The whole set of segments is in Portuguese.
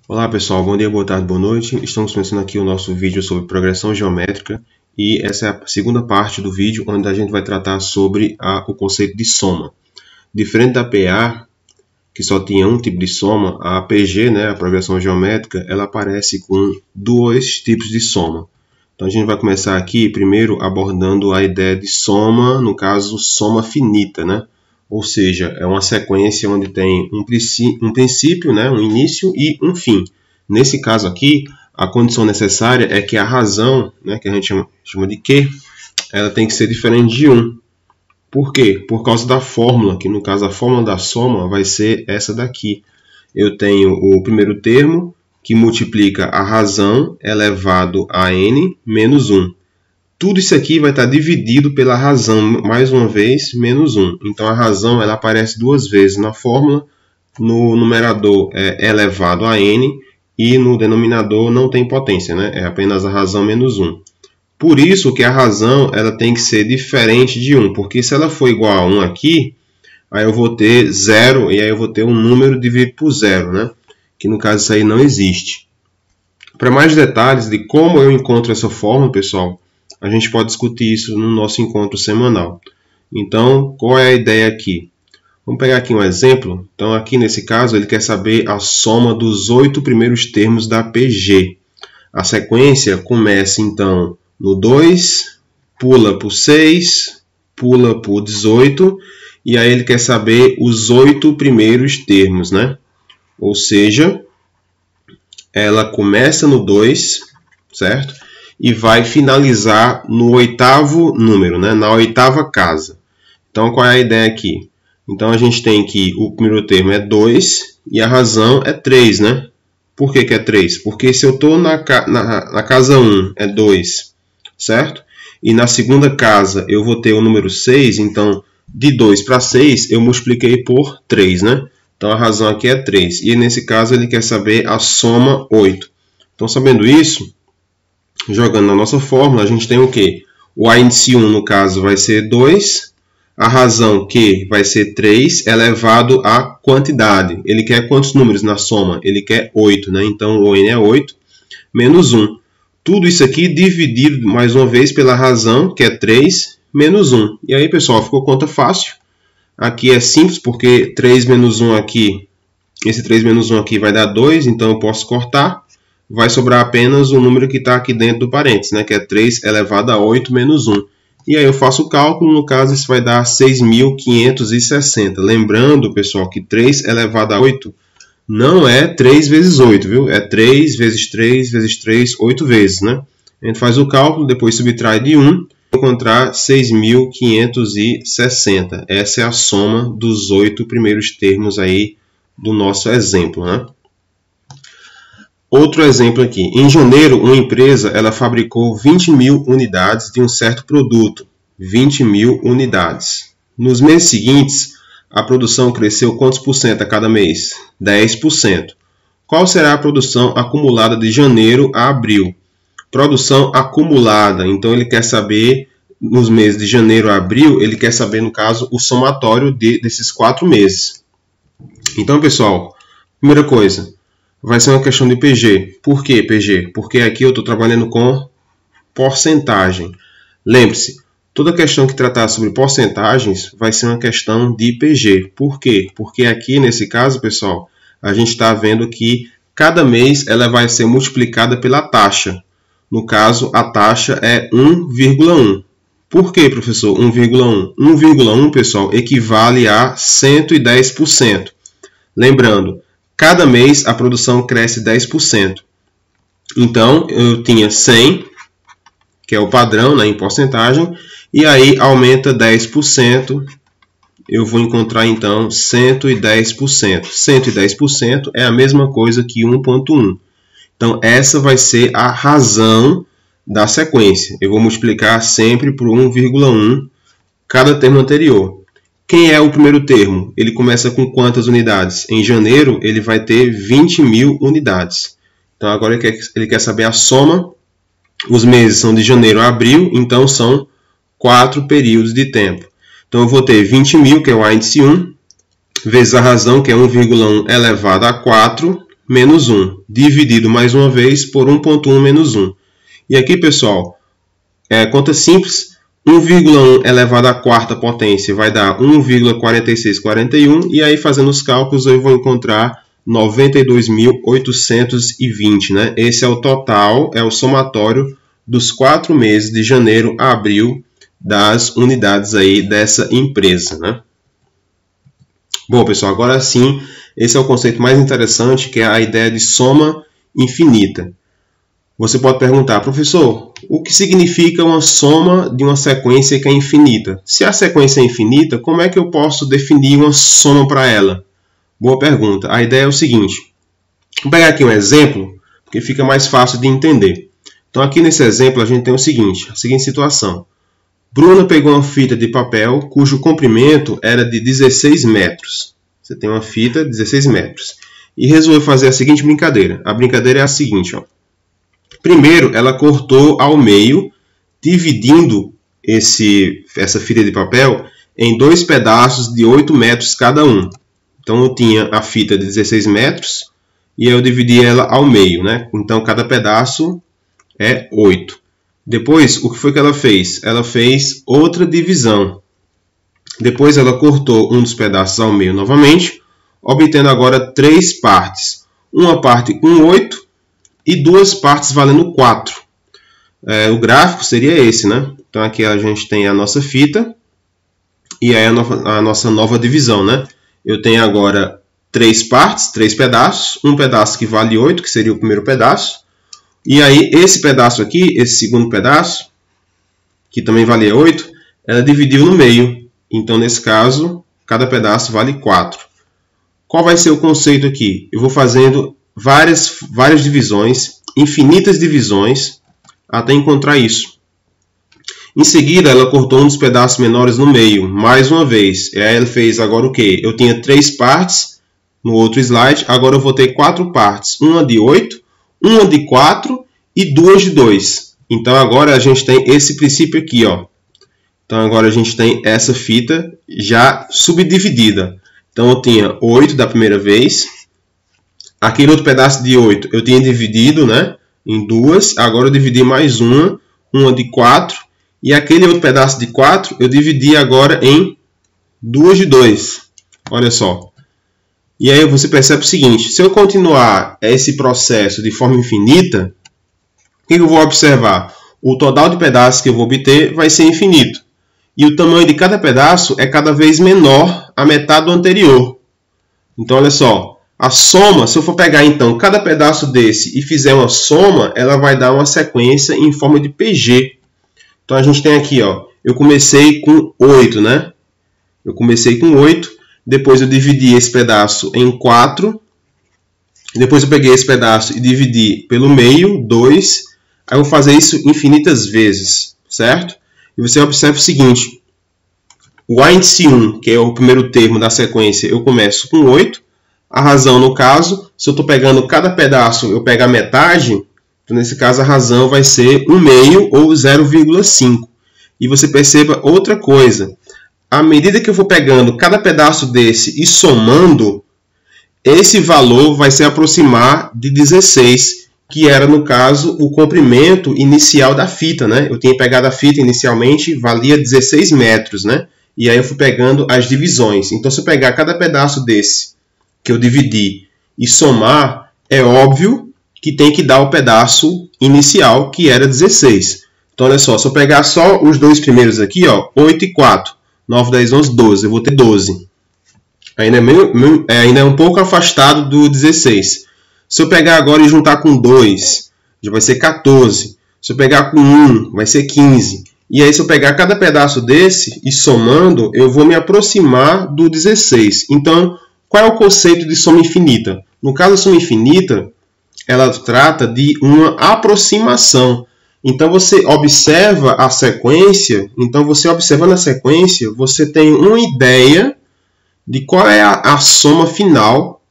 Olá pessoal, bom dia, boa tarde, boa noite. Estamos começando aqui o nosso vídeo sobre progressão geométrica e essa é a segunda parte do vídeo onde a gente vai tratar sobre o conceito de soma. Diferente da PA, que só tinha um tipo de soma, a PG, a progressão geométrica, ela aparece com dois tipos de soma. Então a gente vai começar aqui primeiro abordando a ideia de soma, no caso soma finita, Ou seja, é uma sequência onde tem um princípio, um início e um fim. Nesse caso aqui, a condição necessária é que a razão, que a gente chama de Q, ela tem que ser diferente de 1. Por quê? Por causa da fórmula, que no caso a fórmula da soma vai ser essa daqui. Eu tenho o primeiro termo, que multiplica a razão elevado a n menos 1. Tudo isso aqui vai estar dividido pela razão, mais uma vez, menos 1. Então, a razão ela aparece duas vezes na fórmula. No numerador é elevado a n e no denominador não tem potência, É apenas a razão menos 1. Por isso que a razão ela tem que ser diferente de 1, porque se ela for igual a 1 aqui, aí eu vou ter 0 e aí eu vou ter um número dividido por 0, Que no caso isso aí não existe. Para mais detalhes de como eu encontro essa fórmula, pessoal, a gente pode discutir isso no nosso encontro semanal. Então, qual é a ideia aqui? Vamos pegar aqui um exemplo. Então, aqui nesse caso, ele quer saber a soma dos 8 primeiros termos da PG. A sequência começa, então, no 2, pula por 6, pula por 18, e aí ele quer saber os 8 primeiros termos, Ou seja, ela começa no 2, certo? E vai finalizar no oitavo número, na oitava casa. Então, qual é a ideia aqui? Então, a gente tem que o primeiro termo é 2 e a razão é 3, Por que é 3? Porque se eu estou na casa 1 é 2, certo? E na segunda casa eu vou ter o número 6, então de 2 para 6 eu multipliquei por 3, Então, a razão aqui é 3. E nesse caso ele quer saber a soma 8. Então, sabendo isso, jogando na nossa fórmula, a gente tem o quê? O A índice 1, no caso, vai ser 2. A razão Q vai ser 3 elevado à quantidade. Ele quer quantos números na soma? Ele quer 8, Então, o N é 8, menos 1. Tudo isso aqui dividido, mais uma vez, pela razão, que é 3, menos 1. E aí, pessoal, ficou conta fácil. Aqui é simples, porque 3 menos 1 aqui, esse 3 menos 1 aqui vai dar 2, então eu posso cortar. Vai sobrar apenas o número que está aqui dentro do parênteses, que é 3 elevado a 8 menos 1. E aí eu faço o cálculo, no caso isso vai dar 6.560. Lembrando, pessoal, que 3 elevado a 8 não é 3 vezes 8, viu? É 3 vezes 3 vezes 3, 8 vezes, A gente faz o cálculo, depois subtrai de 1, encontrar 6.560. Essa é a soma dos 8 primeiros termos aí do nosso exemplo, Outro exemplo aqui. Em janeiro, uma empresa ela fabricou 20.000 unidades de um certo produto. 20.000 unidades. Nos meses seguintes, a produção cresceu quantos por cento a cada mês? 10%. Qual será a produção acumulada de janeiro a abril? Produção acumulada. Então, ele quer saber, nos meses de janeiro a abril, ele quer saber, no caso, o somatório desses 4 meses. Então, pessoal, primeira coisa, vai ser uma questão de PG. Por que PG? Porque aqui eu estou trabalhando com porcentagem. Lembre-se, toda questão que tratar sobre porcentagens vai ser uma questão de PG. Por quê? Porque aqui, nesse caso, pessoal, a gente está vendo que cada mês ela vai ser multiplicada pela taxa. No caso, a taxa é 1,1. Por que, professor, 1,1? 1,1, pessoal, equivale a 110%. Lembrando, cada mês a produção cresce 10%. Então, eu tinha 100, que é o padrão em porcentagem, e aí aumenta 10%. Eu vou encontrar, então, 110%. 110% é a mesma coisa que 1,1. Então, essa vai ser a razão da sequência. Eu vou multiplicar sempre por 1,1 cada termo anterior. Quem é o primeiro termo? Ele começa com quantas unidades? Em janeiro, ele vai ter 20.000 unidades. Então, agora ele quer saber a soma. Os meses são de janeiro a abril, então são 4 períodos de tempo. Então, eu vou ter 20.000, que é o A índice 1, vezes a razão, que é 1,1 elevado a 4, menos 1, dividido mais uma vez por 1.1 menos 1. E aqui, pessoal, conta simples, 1,1 elevado à quarta potência vai dar 1,4641, e aí fazendo os cálculos eu vou encontrar 92.820, né? Esse é o total, é o somatório dos 4 meses de janeiro a abril das unidades aí dessa empresa, né? Bom, pessoal, agora sim, esse é o conceito mais interessante, que é a ideia de soma infinita. Você pode perguntar, professor, o que significa uma soma de uma sequência que é infinita? Se a sequência é infinita, como é que eu posso definir uma soma para ela? Boa pergunta. A ideia é o seguinte. Vou pegar aqui um exemplo, porque fica mais fácil de entender. Então, aqui nesse exemplo, a gente tem a seguinte situação. Bruna pegou uma fita de papel cujo comprimento era de 16 metros. Você tem uma fita de 16 metros. E resolveu fazer a seguinte brincadeira. A brincadeira é a seguinte, ó. Primeiro, ela cortou ao meio, dividindo essa fita de papel em 2 pedaços de 8 metros cada um. Então, eu tinha a fita de 16 metros e eu dividi ela ao meio, né? Então, cada pedaço é 8. Depois, o que foi que ela fez? Ela fez outra divisão. Depois, ela cortou um dos pedaços ao meio novamente, obtendo agora 3 partes. Uma parte com 8 e 2 partes valendo 4. O gráfico seria esse, né? Então, aqui a gente tem a nossa fita e aí a nossa nova divisão, né? Eu tenho agora 3 partes, 3 pedaços. Um pedaço que vale 8, que seria o primeiro pedaço. E aí, esse pedaço aqui, esse segundo pedaço, que também valia 8, ela dividiu no meio. Então, nesse caso, cada pedaço vale 4. Qual vai ser o conceito aqui? Eu vou fazendo várias divisões, infinitas divisões, até encontrar isso. Em seguida, ela cortou um dos pedaços menores no meio, mais uma vez. E aí, ela fez agora o quê? Eu tinha 3 partes no outro slide, agora eu vou ter 4 partes. Uma de 8, uma de 4 e 2 de 2. Então, agora a gente tem esse princípio aqui, ó. Então, agora a gente tem essa fita já subdividida. Então, eu tinha 8 da primeira vez. Aquele outro pedaço de 8 eu tinha dividido, né, em 2. Agora eu dividi mais uma de 4. E aquele outro pedaço de 4 eu dividi agora em 2 de 2. Olha só. E aí você percebe o seguinte, se eu continuar esse processo de forma infinita, o que eu vou observar? O total de pedaços que eu vou obter vai ser infinito. E o tamanho de cada pedaço é cada vez menor a metade do anterior. Então, olha só, a soma, se eu for pegar então cada pedaço desse e fizer uma soma, ela vai dar uma sequência em forma de PG. Então, a gente tem aqui, ó, eu comecei com 8, né? Eu comecei com 8. Depois eu dividi esse pedaço em 4. Depois eu peguei esse pedaço e dividi pelo meio, 2. Aí eu vou fazer isso infinitas vezes, certo? E você observa o seguinte. O A índice 1, que é o primeiro termo da sequência, eu começo com 8. A razão, no caso, se eu estou pegando cada pedaço, eu pego a metade. Então, nesse caso, a razão vai ser 1 meio ou 0,5. E você perceba outra coisa. À medida que eu for pegando cada pedaço desse e somando, esse valor vai se aproximar de 16, que era, no caso, o comprimento inicial da fita, né? Eu tinha pegado a fita inicialmente, valia 16 metros, né? E aí eu fui pegando as divisões. Então, se eu pegar cada pedaço desse que eu dividi e somar, é óbvio que tem que dar o pedaço inicial, que era 16. Então, olha só, se eu pegar só os dois primeiros aqui, ó, 8 e 4. 9, 10, 11, 12. Eu vou ter 12. Ainda é um pouco afastado do 16. Se eu pegar agora e juntar com 2, já vai ser 14. Se eu pegar com 1, vai ser 15. E aí, se eu pegar cada pedaço desse e somando, eu vou me aproximar do 16. Então, qual é o conceito de soma infinita? No caso da soma infinita, ela trata de uma aproximação. Então, você observa a sequência. Então, você observando a sequência, você tem uma ideia de qual é a soma final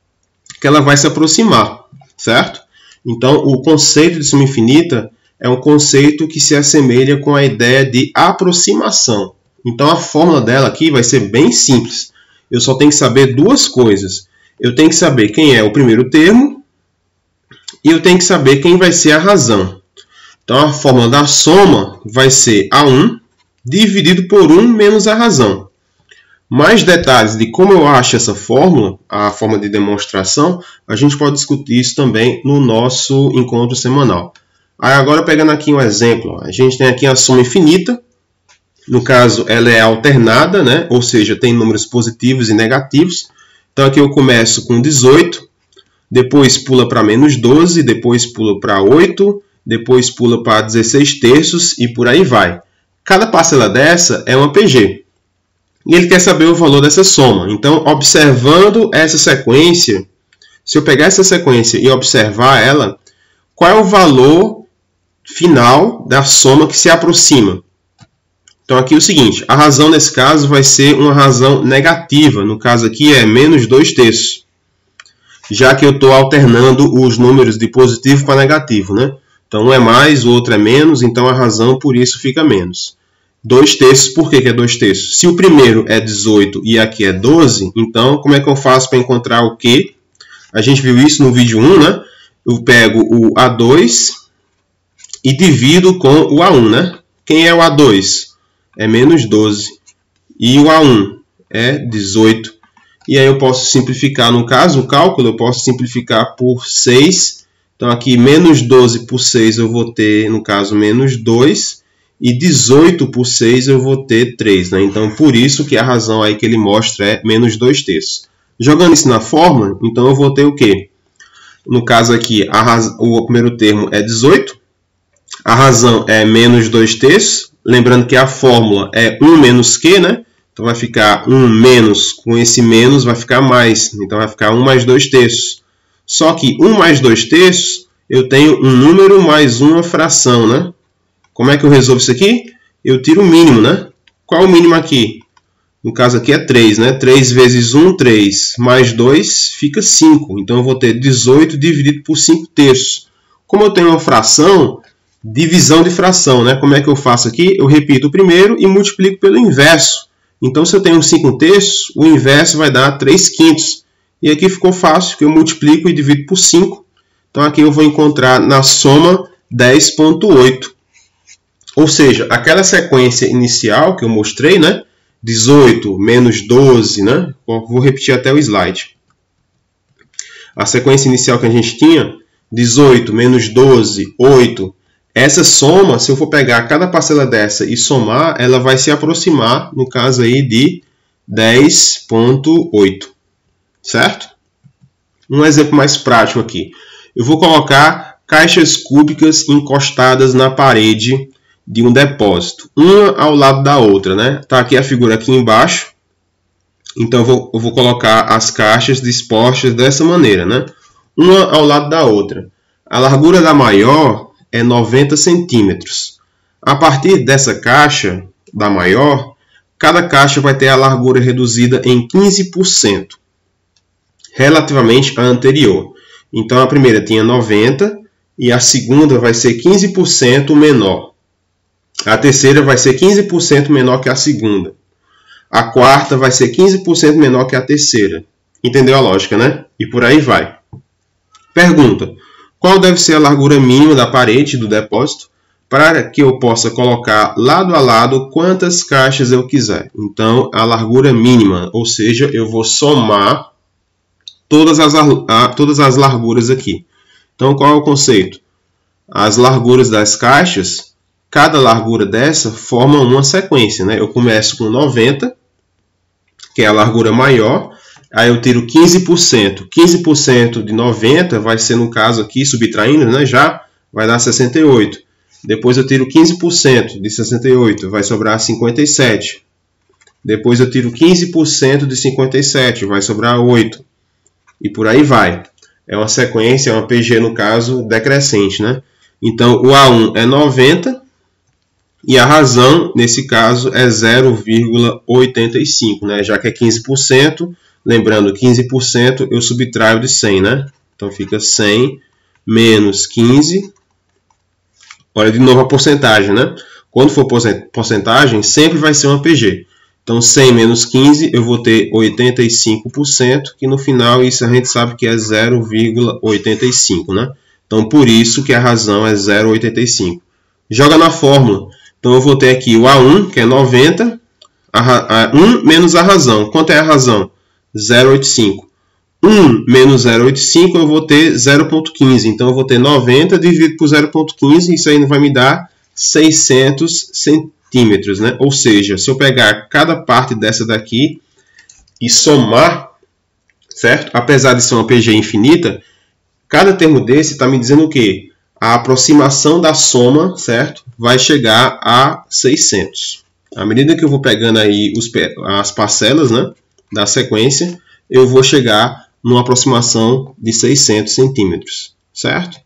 que ela vai se aproximar, certo? Então, o conceito de soma infinita é um conceito que se assemelha com a ideia de aproximação. Então, a fórmula dela aqui vai ser bem simples. Eu só tenho que saber duas coisas. Eu tenho que saber quem é o primeiro termo e eu tenho que saber quem vai ser a razão. Então, a fórmula da soma vai ser A1 dividido por 1 menos a razão. Mais detalhes de como eu acho essa fórmula, a forma de demonstração, a gente pode discutir isso também no nosso encontro semanal. Aí agora, pegando aqui um exemplo, a gente tem aqui a soma infinita. No caso, ela é alternada, né? Ou seja, tem números positivos e negativos. Então, aqui eu começo com 18, depois pula para menos 12, depois pula para 8, depois pula para 16 terços e por aí vai. Cada parcela dessa é uma PG. E ele quer saber o valor dessa soma. Então, observando essa sequência, se eu pegar essa sequência e observar ela, qual é o valor final da soma que se aproxima? Então, aqui é o seguinte, a razão nesse caso vai ser uma razão negativa. No caso aqui é menos 2 terços. Já que eu estou alternando os números de positivo para negativo, né? Então, um é mais, o outro é menos, então a razão por isso fica menos. 2 terços, por que é 2 terços? Se o primeiro é 18 e aqui é 12, então como é que eu faço para encontrar o Q? A gente viu isso no vídeo 1, né? Eu pego o A2 e divido com o A1, né? Quem é o A2? É menos 12. E o A1 é 18. E aí eu posso simplificar, no caso, o cálculo, eu posso simplificar por 6. Então aqui menos 12 por 6 eu vou ter, no caso, menos 2. E 18 por 6 eu vou ter 3. Né? Então, por isso que a razão aí que ele mostra é menos 2 terços. Jogando isso na fórmula, então eu vou ter o quê? No caso aqui, o primeiro termo é 18. A razão é menos 2 terços. Lembrando que a fórmula é 1 menos Q, né? Então vai ficar 1 menos, com esse menos vai ficar mais. Então vai ficar 1 mais 2 terços. Só que 1 mais 2 terços, eu tenho um número mais uma fração, né? Como é que eu resolvo isso aqui? Eu tiro o mínimo, né? Qual é o mínimo aqui? No caso aqui é 3, né? 3 vezes 1, 3. Mais 2 fica 5. Então eu vou ter 18 dividido por 5 terços. Como eu tenho uma fração, divisão de fração, né? Como é que eu faço aqui? Eu repito o primeiro e multiplico pelo inverso. Então, se eu tenho 5 terços, o inverso vai dar 3 quintos. E aqui ficou fácil, que eu multiplico e divido por 5. Então, aqui eu vou encontrar na soma 10,8. Ou seja, aquela sequência inicial que eu mostrei, né? 18 menos 12, né? Vou repetir até o slide. A sequência inicial que a gente tinha, 18 menos 12, 8. Essa soma, se eu for pegar cada parcela dessa e somar, ela vai se aproximar, no caso aí, de 10,8. Certo? Um exemplo mais prático aqui. Eu vou colocar caixas cúbicas encostadas na parede de um depósito, uma ao lado da outra, né? Tá aqui a figura aqui embaixo. Então eu vou colocar as caixas dispostas dessa maneira, né? Uma ao lado da outra. A largura da maior é 90 centímetros. A partir dessa caixa da maior, cada caixa vai ter a largura reduzida em 15%, relativamente à anterior. Então a primeira tinha 90 e a segunda vai ser 15% menor. A terceira vai ser 15% menor que a segunda. A quarta vai ser 15% menor que a terceira. Entendeu a lógica, né? E por aí vai. Pergunta: qual deve ser a largura mínima da parede do depósito para que eu possa colocar lado a lado quantas caixas eu quiser? Então, a largura mínima, ou seja, eu vou somar todas as larguras aqui. Então, qual é o conceito? As larguras das caixas, cada largura dessa forma uma sequência, né? Eu começo com 90, que é a largura maior, aí eu tiro 15%. 15% de 90 vai ser, no caso aqui, subtraindo, né? Já vai dar 68. Depois eu tiro 15% de 68, vai sobrar 57. Depois eu tiro 15% de 57, vai sobrar 8. E por aí vai. É uma sequência, é uma PG, no caso, decrescente, né? Então, o A1 é 90 e a razão, nesse caso, é 0,85, né? Já que é 15%, lembrando, 15% eu subtraio de 100, né? Então, fica 100 menos 15. Olha de novo a porcentagem, né? Quando for porcentagem, sempre vai ser uma PG. Então, 100 menos 15, eu vou ter 85%, que no final isso a gente sabe que é 0,85, né? Então, por isso que a razão é 0,85. Joga na fórmula. Então, eu vou ter aqui o A1, que é 90, 1 menos a razão. Quanto é a razão? 0,85. 1 menos 0,85 eu vou ter 0,15. Então, eu vou ter 90 dividido por 0,15. Isso aí vai me dar 600 centímetros, né? Ou seja, se eu pegar cada parte dessa daqui e somar, certo? Apesar de ser uma PG infinita, cada termo desse está me dizendo o quê? A aproximação da soma, certo? Vai chegar a 600. À medida que eu vou pegando aí as parcelas, né, da sequência, eu vou chegar numa aproximação de 600 centímetros, certo?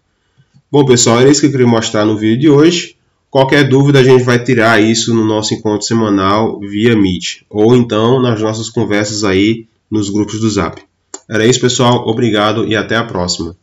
Bom, pessoal, era isso que eu queria mostrar no vídeo de hoje. Qualquer dúvida, a gente vai tirar isso no nosso encontro semanal via Meet, ou então nas nossas conversas aí nos grupos do Zap. Era isso, pessoal. Obrigado e até a próxima.